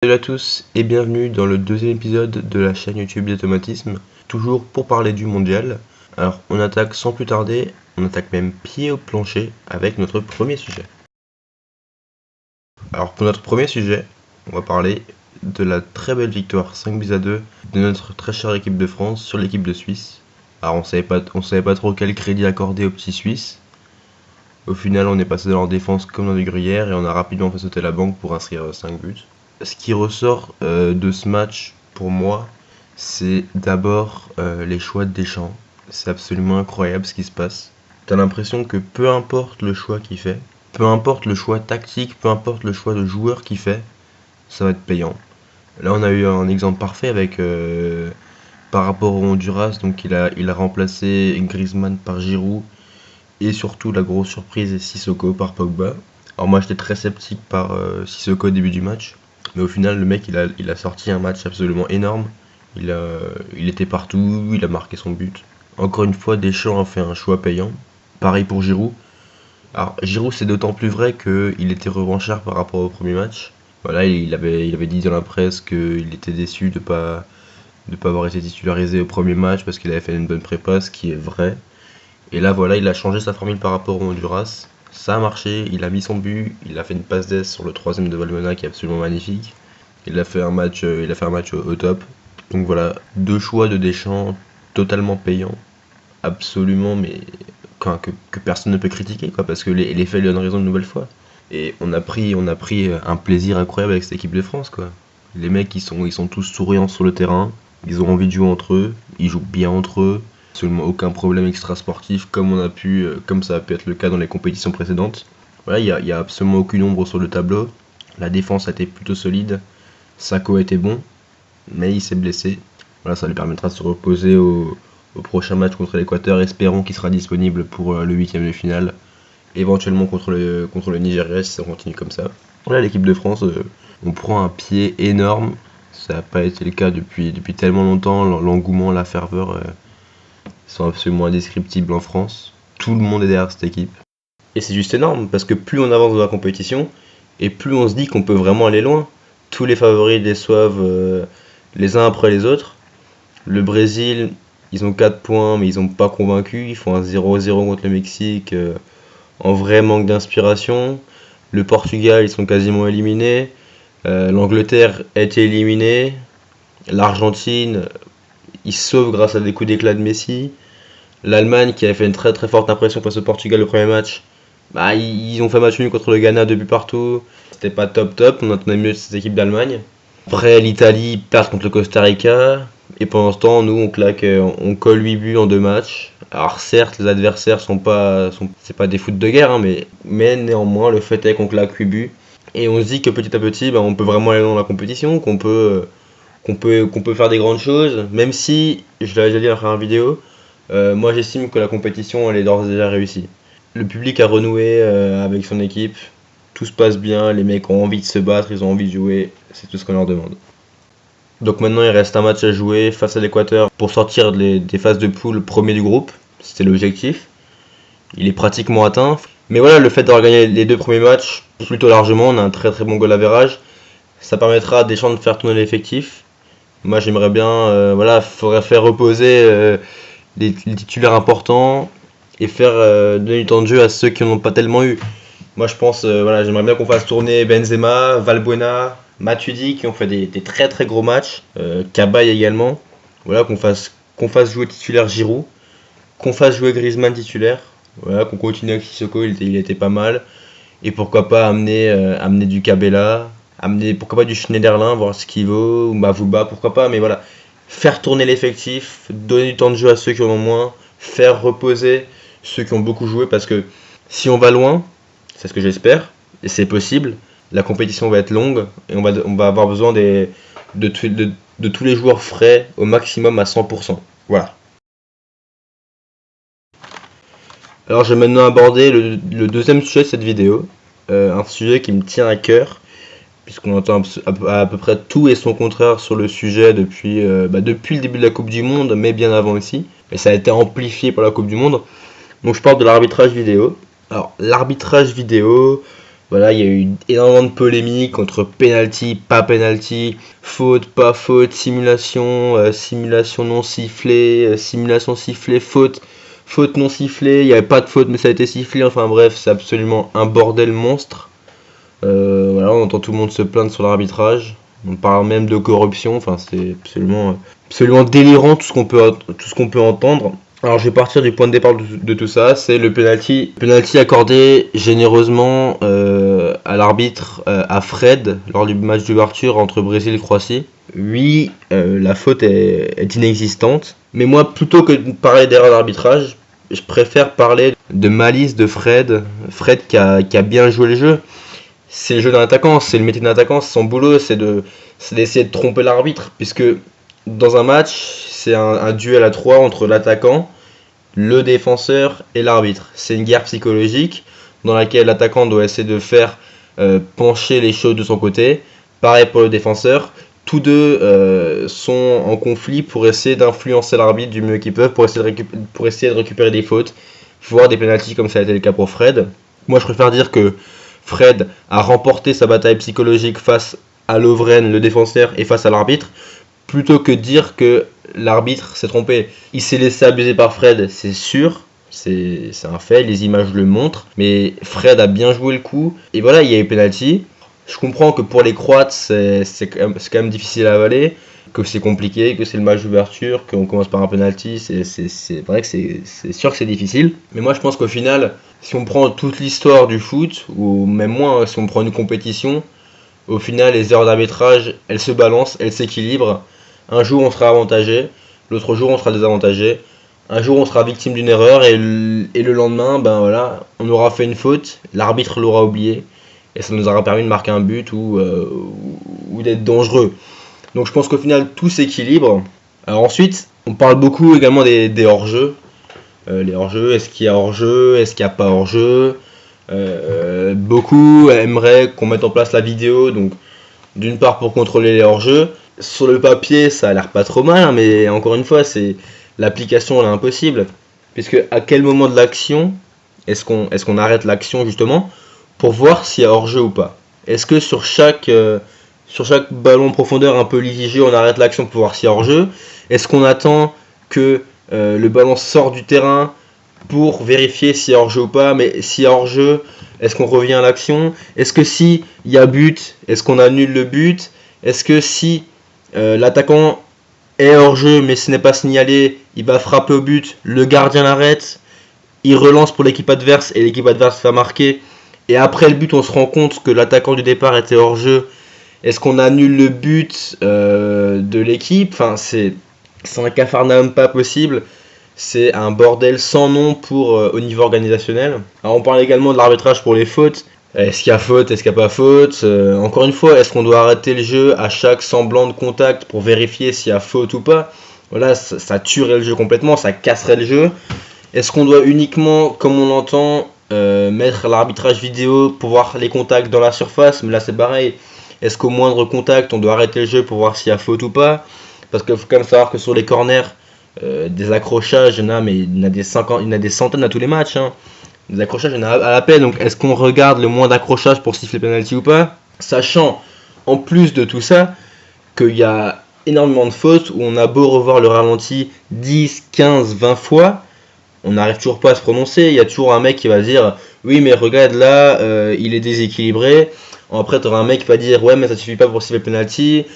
Salut à tous et bienvenue dans le deuxième épisode de la chaîne YouTube d'Automatisme, toujours pour parler du mondial. Alors on attaque sans plus tarder, on attaque même pied au plancher avec notre premier sujet. Alors pour notre premier sujet, on va parler de la très belle victoire 5-2 de notre très chère équipe de France sur l'équipe de Suisse. Alors on savait pas trop quel crédit accorder aux petits Suisses. Au final on est passé dans leur défense comme dans des gruyères et on a rapidement fait sauter la banque pour inscrire 5 buts. Ce qui ressort de ce match, pour moi, c'est d'abord les choix de Deschamps. C'est absolument incroyable ce qui se passe. T'as l'impression que peu importe le choix qu'il fait, peu importe le choix tactique, peu importe le choix de joueur qu'il fait, ça va être payant. Là, on a eu un exemple parfait avec par rapport au Honduras. Donc, il a remplacé Griezmann par Giroud et surtout la grosse surprise est Sissoko par Pogba. Alors moi, j'étais très sceptique par Sissoko au début du match. Mais au final, le mec, il a sorti un match absolument énorme. Il était partout, il a marqué son but. Encore une fois, Deschamps a fait un choix payant. Pareil pour Giroud. Alors, Giroud, c'est d'autant plus vrai qu'il était revanchard par rapport au premier match. Voilà, il avait dit dans la presse qu'il était déçu de pas avoir été titularisé au premier match parce qu'il avait fait une bonne prépa, ce qui est vrai. Et là, voilà, il a changé sa formule par rapport au Honduras. Ça a marché, il a mis son but, il a fait une passe d'ess sur le troisième de Valbuena qui est absolument magnifique. Il a fait un match au top. Donc voilà, deux choix de Deschamps totalement payants, absolument, mais que personne ne peut critiquer, quoi, parce que les faits lui donnent raison une nouvelle fois. Et on a pris un plaisir incroyable avec cette équipe de France, quoi. Les mecs, ils sont tous souriants sur le terrain, ils ont envie de jouer entre eux, ils jouent bien entre eux. Absolument aucun problème extra-sportif comme ça a pu être le cas dans les compétitions précédentes. Voilà, il y a absolument aucune ombre sur le tableau. La défense a été plutôt solide. Sakho a été bon, mais il s'est blessé. Voilà, ça lui permettra de se reposer au prochain match contre l'Équateur. Espérons qu'il sera disponible pour le huitième de finale, éventuellement contre le Nigeria si ça continue comme ça. Voilà, l'équipe de France, on prend un pied énorme. Ça n'a pas été le cas depuis tellement longtemps. L'engouement, la ferveur sont absolument indescriptibles en France. Tout le monde est derrière cette équipe. Et c'est juste énorme, parce que plus on avance dans la compétition, et plus on se dit qu'on peut vraiment aller loin. Tous les favoris déçoivent les uns après les autres. Le Brésil, ils ont 4 points, mais ils n'ont pas convaincu. Ils font un 0-0 contre le Mexique, en vrai manque d'inspiration. Le Portugal, ils sont quasiment éliminés. L'Angleterre a été éliminée. L'Argentine, ils se sauvent grâce à des coups d'éclat de Messi. L'Allemagne, qui avait fait une très très forte impression face au Portugal le premier match, bah, ils ont fait match nul contre le Ghana 2 buts partout. C'était pas top, on attendait mieux de cette équipe d'Allemagne. Après, l'Italie perd contre le Costa Rica. Et pendant ce temps, nous, on colle 8 buts en 2 matchs. Alors certes, les adversaires c'est pas des foot de guerre, hein, mais néanmoins, le fait est qu'on claque 8 buts. Et on se dit que petit à petit, bah, on peut vraiment aller dans la compétition, qu'on peut faire des grandes choses, même si, je l'avais déjà dit dans la première vidéo, moi j'estime que la compétition elle est d'ores et déjà réussie. Le public a renoué avec son équipe, tout se passe bien, les mecs ont envie de se battre, ils ont envie de jouer, c'est tout ce qu'on leur demande. Donc maintenant il reste un match à jouer face à l'Équateur pour sortir des phases de poule premier du groupe, c'était l'objectif. Il est pratiquement atteint, mais voilà, le fait d'avoir gagné les 2 premiers matchs plutôt largement, on a un très très bon goal average, ça permettra à Deschamps de faire tourner l'effectif. Moi j'aimerais bien, faudrait faire reposer les titulaires importants et faire donner du temps de jeu à ceux qui n'en ont pas tellement eu. Moi je pense, j'aimerais bien qu'on fasse tourner Benzema, Valbuena, Matuidi qui ont fait des très très gros matchs, Cabaye également. Voilà, qu'on fasse jouer titulaire Giroud, qu'on fasse jouer Griezmann titulaire, voilà, qu'on continue avec Sissoko, il était pas mal. Et pourquoi pas amener du Cabella, pourquoi pas du Schneiderlin, voir ce qu'il vaut, ou Mavouba, pourquoi pas, mais voilà. Faire tourner l'effectif, donner du temps de jeu à ceux qui en ont moins, faire reposer ceux qui ont beaucoup joué, parce que si on va loin, c'est ce que j'espère, et c'est possible, la compétition va être longue, et on va avoir besoin de tous les joueurs frais au maximum à 100%. Voilà. Alors je vais maintenant aborder le deuxième sujet de cette vidéo, un sujet qui me tient à cœur, puisqu'on entend à peu près tout et son contraire sur le sujet depuis le début de la Coupe du Monde, mais bien avant aussi. Et ça a été amplifié par la Coupe du Monde. Donc je parle de l'arbitrage vidéo. Alors l'arbitrage vidéo, Voilà, il y a eu énormément de polémiques entre penalty, pas penalty, faute, pas faute, simulation, simulation non sifflée, simulation sifflée, faute, faute non sifflée. Il n'y avait pas de faute, mais ça a été sifflé. Enfin bref, c'est absolument un bordel monstre. Voilà, on entend tout le monde se plaindre sur l'arbitrage. On parle même de corruption. Enfin, c'est absolument délirant tout ce qu'on peut entendre. Alors je vais partir du point de départ de tout ça, c'est le penalty accordé généreusement à l'arbitre, à Fred, lors du match d'ouverture entre Brésil et Croatie. Oui, la faute est inexistante, mais moi, plutôt que de parler d'erreur d'arbitrage, je préfère parler de malice de Fred qui a bien joué le jeu. C'est le jeu d'un attaquant, c'est le métier d'un attaquant, c'est son boulot, c'est d'essayer de tromper l'arbitre, puisque dans un match, c'est un duel à 3 entre l'attaquant, le défenseur et l'arbitre. C'est une guerre psychologique dans laquelle l'attaquant doit essayer de faire pencher les choses de son côté. Pareil pour le défenseur. Tous deux sont en conflit pour essayer d'influencer l'arbitre du mieux qu'ils peuvent, pour essayer de récupérer des fautes, voire des pénaltys comme ça a été le cas pour Fred. Moi je préfère dire que Fred a remporté sa bataille psychologique face à Lovren, le défenseur, et face à l'arbitre, plutôt que dire que l'arbitre s'est trompé. Il s'est laissé abuser par Fred, c'est sûr, c'est un fait, les images le montrent, mais Fred a bien joué le coup, et voilà, il y a eu penalty. Je comprends que pour les Croates, c'est quand même difficile à avaler, que c'est compliqué, que c'est le match d'ouverture, qu'on commence par un penalty, c'est vrai que c'est sûr que c'est difficile. Mais moi je pense qu'au final, si on prend toute l'histoire du foot, ou même moins, si on prend une compétition, au final les erreurs d'arbitrage, elles se balancent, elles s'équilibrent. Un jour on sera avantagé, l'autre jour on sera désavantagé. Un jour on sera victime d'une erreur et le lendemain, ben voilà, on aura fait une faute, l'arbitre l'aura oublié. Et ça nous aura permis de marquer un but ou d'être dangereux. Donc je pense qu'au final tout s'équilibre. Alors ensuite, on parle beaucoup également des hors-jeux. Les hors-jeux, est-ce qu'il y a hors-jeu, est-ce qu'il n'y a pas hors-jeu. Beaucoup aimeraient qu'on mette en place la vidéo, donc d'une part pour contrôler les hors-jeux. Sur le papier, ça a l'air pas trop mal, hein, mais encore une fois, l'application elle est impossible. Puisque à quel moment de l'action est-ce qu'on arrête l'action justement pour voir s'il y a hors-jeu ou pas. Est-ce que sur chaque ballon en profondeur un peu litigieux, on arrête l'action pour voir s'il y a hors-jeu? Est-ce qu'on attend que le ballon sorte du terrain pour vérifier s'il y a hors-jeu ou pas? Mais s'il y a hors-jeu, est-ce qu'on revient à l'action? Est-ce que s'il y a but, est-ce qu'on annule le but? Est-ce que si l'attaquant est hors-jeu mais ce n'est pas signalé, il va frapper au but, le gardien l'arrête, il relance pour l'équipe adverse et l'équipe adverse va marquer? Et après le but, on se rend compte que l'attaquant du départ était hors jeu. Est-ce qu'on annule le but de l'équipe? Enfin, c'est un capharnaüm pas possible. C'est un bordel sans nom au niveau organisationnel. Alors, on parle également de l'arbitrage pour les fautes. Est-ce qu'il y a faute? Est-ce qu'il n'y a pas faute? Encore une fois, est-ce qu'on doit arrêter le jeu à chaque semblant de contact pour vérifier s'il y a faute ou pas? Voilà, ça tuerait le jeu complètement, ça casserait le jeu. Est-ce qu'on doit uniquement, comme on l'entend, mettre l'arbitrage vidéo pour voir les contacts dans la surface? Mais là c'est pareil, est-ce qu'au moindre contact on doit arrêter le jeu pour voir s'il y a faute ou pas? Parce qu'il faut quand même savoir que sur les corners, des accrochages, il y en a, mais il y en a des centaines à tous les matchs, hein. Des accrochages, il y en a à la peine. Donc est-ce qu'on regarde le moins d'accrochages pour siffler penalty ou pas? Sachant en plus de tout ça qu'il y a énormément de fautes où on a beau revoir le ralenti 10, 15, 20 fois, on n'arrive toujours pas à se prononcer. Il y a toujours un mec qui va dire oui mais regarde là, il est déséquilibré. Après tu auras un mec qui va dire ouais mais ça suffit pas pour siffler penalty.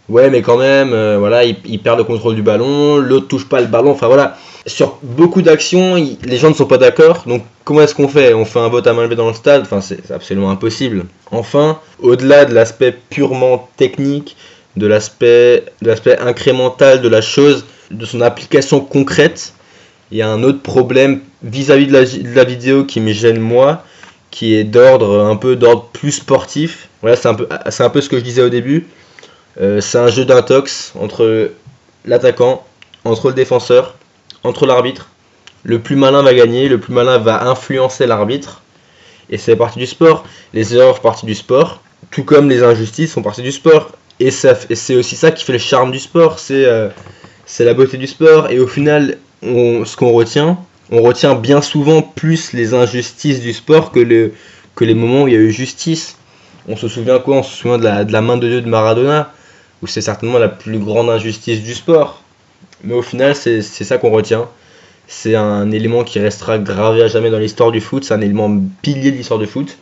Ouais mais quand même, voilà, il perd le contrôle du ballon, l'autre touche pas le ballon. Enfin voilà, sur beaucoup d'actions, les gens ne sont pas d'accord. Donc comment est-ce qu'on fait? On fait un vote à main levée dans le stade? Enfin c'est absolument impossible. Enfin, au-delà de l'aspect purement technique, de l'aspect incrémental de la chose, de son application concrète, il y a un autre problème vis-à-vis de la vidéo qui me gêne moi, qui est d'ordre plus sportif. Voilà, c'est un peu ce que je disais au début. C'est un jeu d'intox entre l'attaquant, entre le défenseur, entre l'arbitre. Le plus malin va gagner, le plus malin va influencer l'arbitre. Et c'est partie du sport. Les erreurs font partie du sport, tout comme les injustices font partie du sport. Et c'est aussi ça qui fait le charme du sport, c'est la beauté du sport. Et au final, ce qu'on retient, on retient bien souvent plus les injustices du sport que que les moments où il y a eu justice. On se souvient quoi? On se souvient de la main de Dieu de Maradona, où c'est certainement la plus grande injustice du sport. Mais au final, c'est ça qu'on retient. C'est un élément qui restera gravé à jamais dans l'histoire du foot. C'est un élément pilier de l'histoire du foot.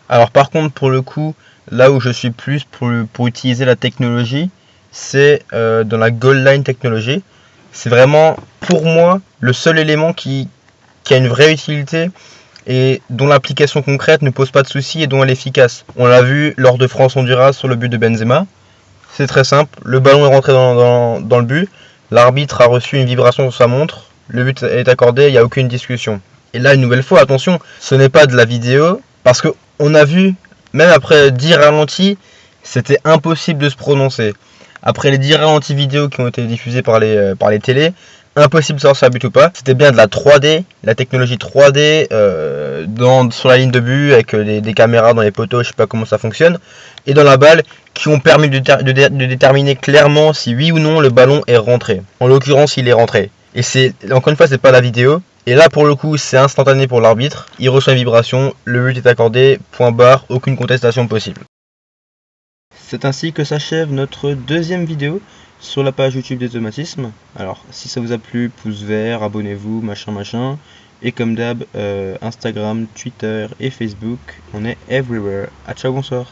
Alors par contre, pour le coup, là où je suis plus pour utiliser la technologie, c'est dans la goal line technologie. C'est vraiment, pour moi, le seul élément qui a une vraie utilité et dont l'application concrète ne pose pas de soucis et dont elle est efficace. On l'a vu lors de France-Honduras sur le but de Benzema. C'est très simple, le ballon est rentré dans le but, l'arbitre a reçu une vibration sur sa montre, le but est accordé, il n'y a aucune discussion. Et là, une nouvelle fois, attention, ce n'est pas de la vidéo, parce qu'on a vu, même après 10 ralentis, c'était impossible de se prononcer. Après les 10 ralentis vidéo qui ont été diffusés par les télés, impossible de savoir si ça but ou pas. C'était bien de la 3D, la technologie 3D sur la ligne de but avec des caméras dans les poteaux, je sais pas comment ça fonctionne, et dans la balle qui ont permis de déterminer clairement si oui ou non le ballon est rentré. En l'occurrence, il est rentré. Et c'est encore une fois, c'est pas la vidéo. Et là, pour le coup, c'est instantané pour l'arbitre. Il reçoit une vibration, le but est accordé, point barre, aucune contestation possible. C'est ainsi que s'achève notre deuxième vidéo sur la page YouTube des automatismes. Alors, si ça vous a plu, pouce vert, abonnez-vous, machin. Et comme d'hab, Instagram, Twitter et Facebook, on est everywhere. À ciao, bonsoir.